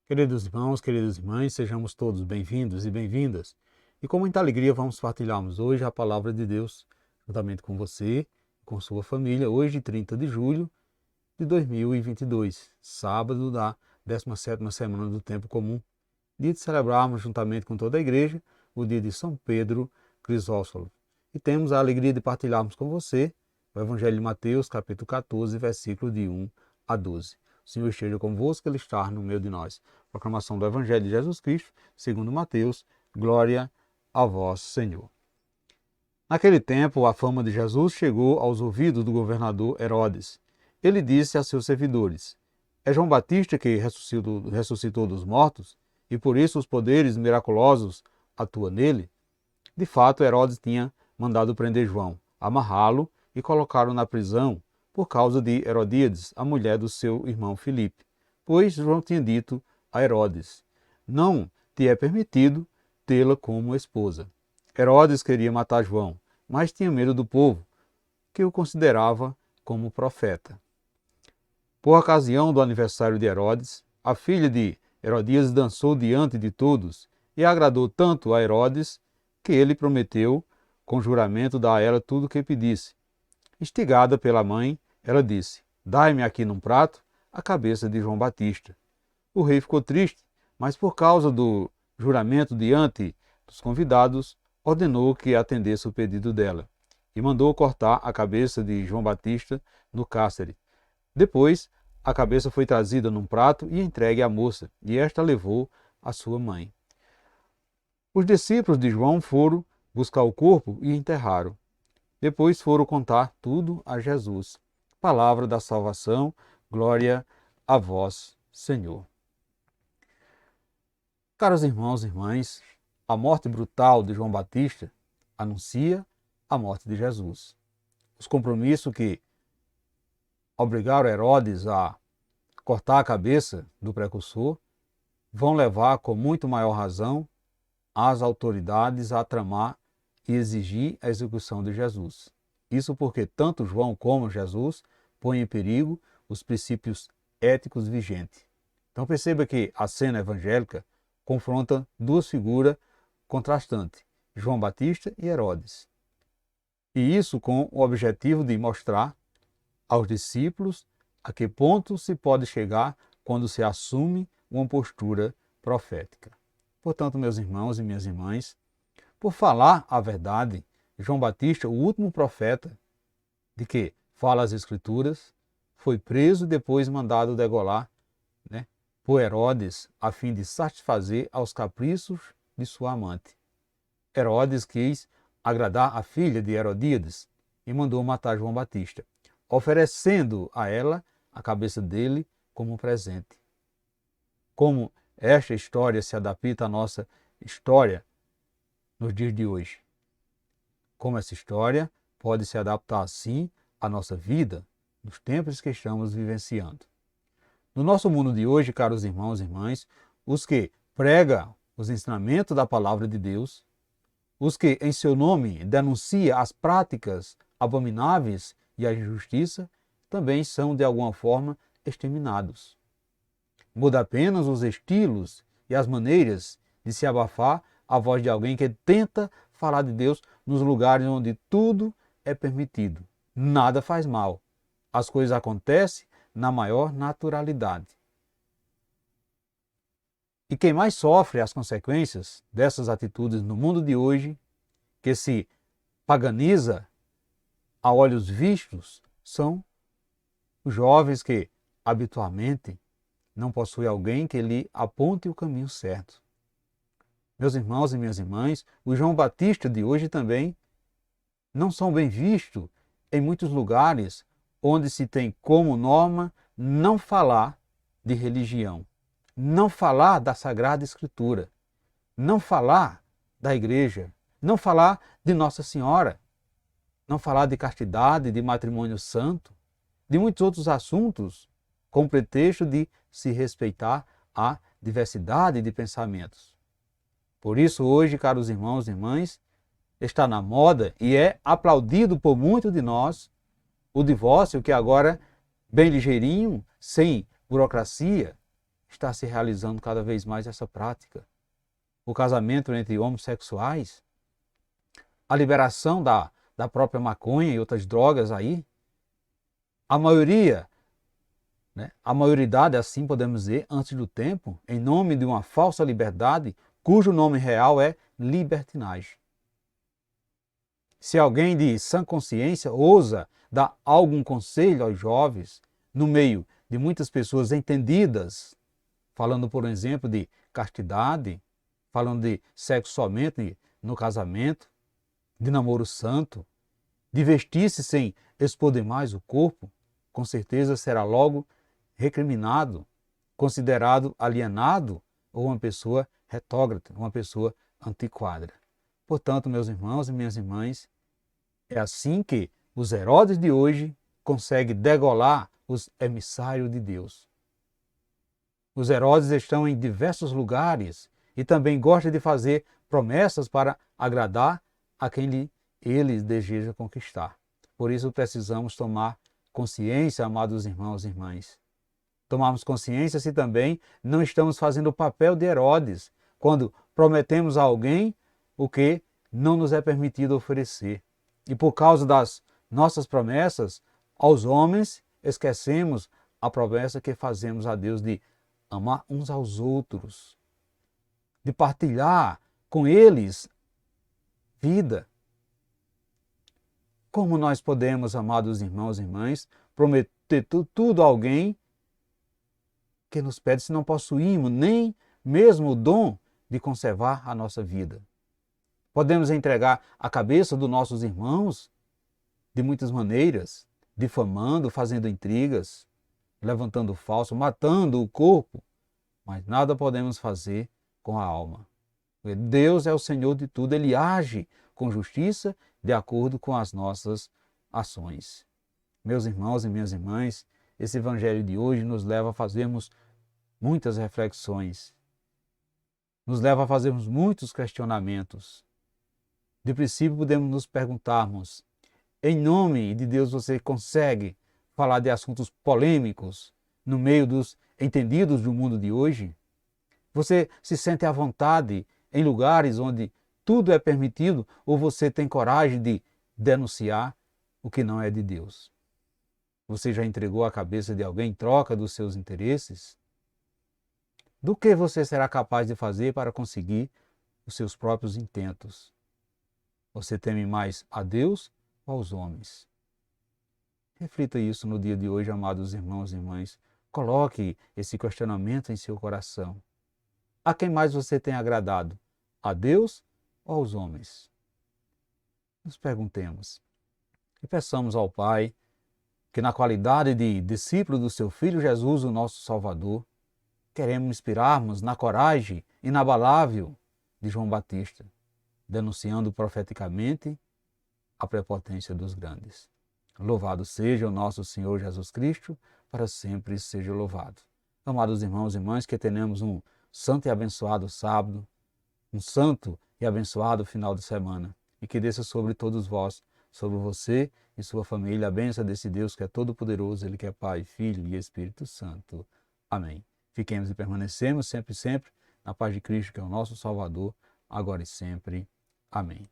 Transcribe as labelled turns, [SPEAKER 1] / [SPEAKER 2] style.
[SPEAKER 1] Queridos irmãos, queridas irmãs, sejamos todos bem-vindos e bem-vindas. E com muita alegria vamos partilharmos hoje a palavra de Deus, juntamente com você, com sua família, hoje 30 de julho de 2022, sábado da 17ª semana do Tempo Comum, dia de celebrarmos juntamente com toda a igreja o dia de São Pedro Crisóstomo. E temos a alegria de partilharmos com você o Evangelho de Mateus, capítulo 14, versículo de 1 a 12. O Senhor esteja convosco, Ele está no meio de nós. Proclamação do Evangelho de Jesus Cristo, segundo Mateus, glória a vós, Senhor. Naquele tempo, a fama de Jesus chegou aos ouvidos do governador Herodes. Ele disse a seus servidores: é João Batista que ressuscitou dos mortos, e por isso os poderes miraculosos atuam nele? De fato, Herodes tinha mandado prender João, amarrá-lo e colocá-lo na prisão por causa de Herodíades, a mulher do seu irmão Filipe, pois João tinha dito a Herodes: não te é permitido tê-la como esposa. Herodes queria matar João, mas tinha medo do povo, que o considerava como profeta. Por ocasião do aniversário de Herodes, a filha de Herodíades dançou diante de todos e agradou tanto a Herodes que ele prometeu, com juramento, dar a ela tudo o que pedisse. Instigada pela mãe, ela disse: dai-me aqui num prato a cabeça de João Batista. O rei ficou triste, mas por causa do juramento diante dos convidados, ordenou que atendesse o pedido dela e mandou cortar a cabeça de João Batista no cárcere. Depois, a cabeça foi trazida num prato e entregue à moça, e esta levou à sua mãe. Os discípulos de João foram buscar o corpo e enterraram. Depois foram contar tudo a Jesus. Palavra da salvação, glória a vós, Senhor. Caros irmãos e irmãs, a morte brutal de João Batista anuncia a morte de Jesus. Os compromissos que obrigaram Herodes a cortar a cabeça do precursor vão levar, com muito maior razão, as autoridades a tramar e exigir a execução de Jesus. Isso porque tanto João como Jesus põem em perigo os princípios éticos vigentes. Então perceba que a cena evangélica confronta duas figuras contrastantes, João Batista e Herodes. E isso com o objetivo de mostrar aos discípulos a que ponto se pode chegar quando se assume uma postura profética. Portanto, meus irmãos e minhas irmãs, por falar a verdade, João Batista, o último profeta de que fala as Escrituras, foi preso e depois mandado degolar, por Herodes, a fim de satisfazer aos caprichos de sua amante. Herodes quis agradar a filha de Herodíades e mandou matar João Batista, oferecendo a ela a cabeça dele como presente. Como esta história se adapta à nossa história nos dias de hoje? Como essa história pode se adaptar assim à nossa vida nos tempos que estamos vivenciando? No nosso mundo de hoje, caros irmãos e irmãs, os que pregam os ensinamentos da palavra de Deus, os que em seu nome denunciam as práticas abomináveis e a injustiça, também são de alguma forma exterminados. Muda apenas os estilos e as maneiras de se abafar a voz de alguém que tenta falar de Deus nos lugares onde tudo é permitido. Nada faz mal. As coisas acontecem na maior naturalidade. E quem mais sofre as consequências dessas atitudes no mundo de hoje, que se paganiza a olhos vistos, são os jovens que, habitualmente, não possuem alguém que lhe aponte o caminho certo. Meus irmãos e minhas irmãs, o João Batista de hoje também não são bem vistos em muitos lugares onde se tem como norma não falar de religião, não falar da Sagrada Escritura, não falar da igreja, não falar de Nossa Senhora, não falar de castidade, de matrimônio santo, de muitos outros assuntos, com pretexto de se respeitar a diversidade de pensamentos. Por isso, hoje, caros irmãos e irmãs, está na moda e é aplaudido por muitos de nós o divórcio, que agora, bem ligeirinho, sem burocracia, está se realizando cada vez mais essa prática. O casamento entre homossexuais, a liberação da própria maconha e outras drogas aí, a maioria, né, a maioridade, assim podemos dizer, antes do tempo, em nome de uma falsa liberdade, cujo nome real é libertinagem. Se alguém de sã consciência ousa dar algum conselho aos jovens, no meio de muitas pessoas entendidas, falando, por exemplo, de castidade, falando de sexo somente no casamento, de namoro santo, de vestir-se sem expor demais o corpo, com certeza será logo recriminado, considerado alienado ou uma pessoa retógrata, uma pessoa antiquada. Portanto, meus irmãos e minhas irmãs, é assim que os Herodes de hoje conseguem degolar os emissários de Deus. Os Herodes estão em diversos lugares e também gostam de fazer promessas para agradar a quem eles desejam conquistar. Por isso precisamos tomar consciência, amados irmãos e irmãs. Tomarmos consciência se também não estamos fazendo o papel de Herodes, quando prometemos a alguém o que não nos é permitido oferecer. E por causa das nossas promessas aos homens, esquecemos a promessa que fazemos a Deus de amar uns aos outros, de partilhar com eles vida. Como nós podemos, amados irmãos e irmãs, prometer tudo a alguém que nos pede se não possuímos nem mesmo o dom de conservar a nossa vida? Podemos entregar a cabeça dos nossos irmãos de muitas maneiras, difamando, fazendo intrigas, levantando falso, matando o corpo, mas nada podemos fazer com a alma. Deus é o Senhor de tudo, Ele age com justiça de acordo com as nossas ações. Meus irmãos e minhas irmãs, esse evangelho de hoje nos leva a fazermos muitas reflexões, nos leva a fazermos muitos questionamentos. De princípio, podemos nos perguntarmos: em nome de Deus você consegue falar de assuntos polêmicos no meio dos entendidos do mundo de hoje? Você se sente à vontade em lugares onde tudo é permitido ou você tem coragem de denunciar o que não é de Deus? Você já entregou a cabeça de alguém em troca dos seus interesses? Do que você será capaz de fazer para conseguir os seus próprios intentos? Você teme mais a Deus ou aos homens? Reflita isso no dia de hoje, amados irmãos e irmãs. Coloque esse questionamento em seu coração. A quem mais você tem agradado? A Deus ou aos homens? Nos perguntemos e peçamos ao Pai que, na qualidade de discípulo do seu Filho Jesus, o nosso Salvador, queremos inspirarmos na coragem inabalável de João Batista, denunciando profeticamente a prepotência dos grandes. Louvado seja o nosso Senhor Jesus Cristo, para sempre seja louvado. Amados irmãos e irmãs, que tenhamos um santo e abençoado sábado, um santo e abençoado final de semana, e que desça sobre todos vós, sobre você e sua família, a bênção desse Deus que é todo-poderoso, Ele que é Pai, Filho e Espírito Santo. Amém. Fiquemos e permanecemos sempre, sempre na paz de Cristo, que é o nosso Salvador, agora e sempre. Amém.